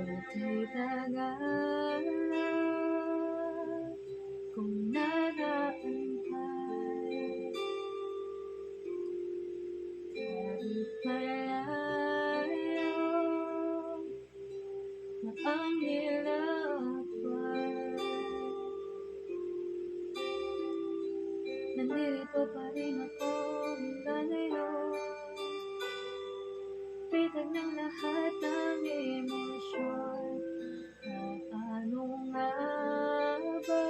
Di tagalan kung nag-aantay, kahit malayo na ang nilakbay, nandito pa rin ako hanggang ngayon. Bitag ng lahat ng emosyon, ano nga ba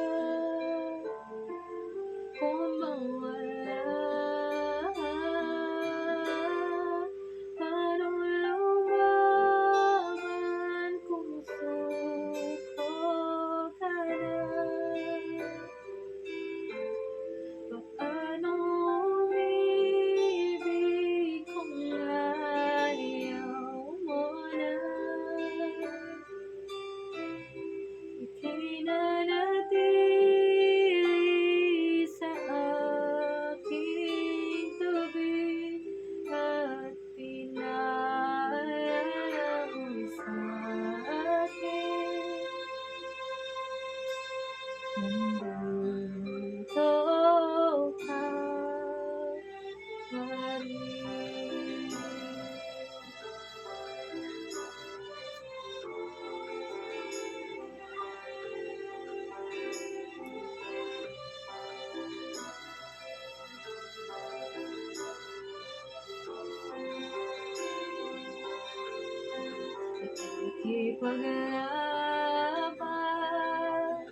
kung mawala? Paano lumaban kung suko ka na? Paano umibig kung ayaw mo na? Ika'y nanatili sa aking tabi at pinaalala mo sa akin, nandito ka pa rin. Nakikipaglaban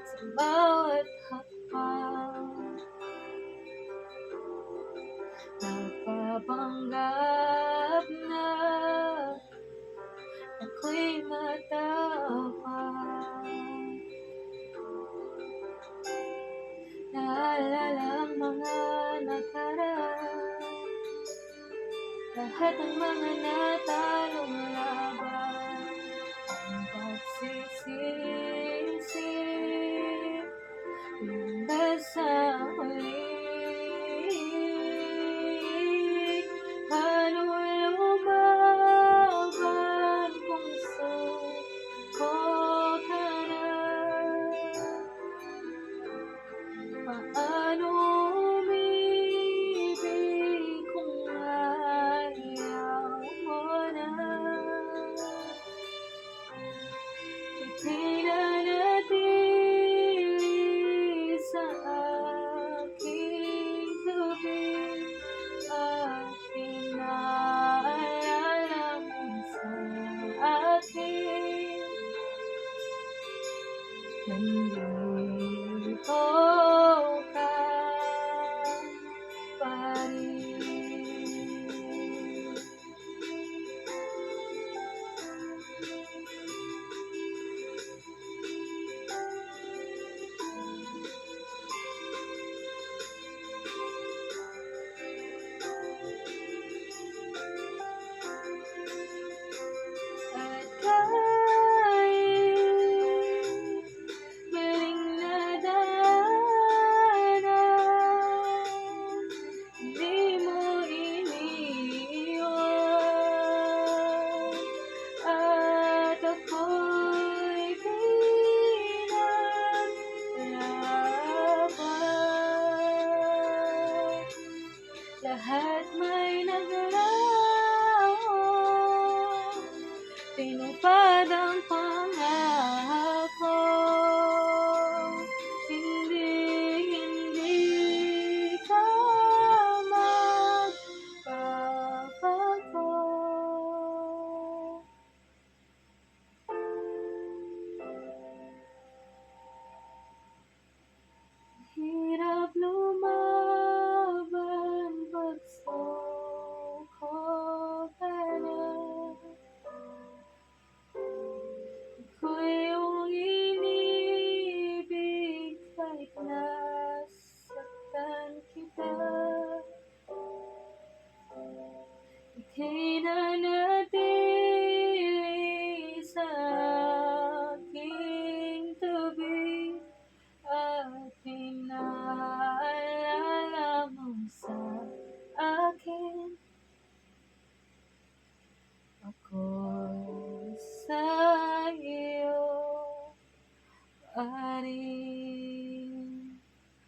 sa bawat hakbang, nagpapanggap na ako'y matapang. Naalala ang mga nakaraan, lahat ng mga natalong laban, ang pagsisisi hanggang sa huli. Paano lumaban kung suko ka na? Paano umibig kung ayaw mo na? Ika'y nanatili sa aking tabi at pinaalala mo sa akin, nandito ka pa rin. At kahit maling nadaanan, di mo iniwan, at ako'y pinaglalaban. Lahat may naglaho, tinupad ang pangako. Hindi ka magbabago. Hirap lumaban pag suko ka na. रे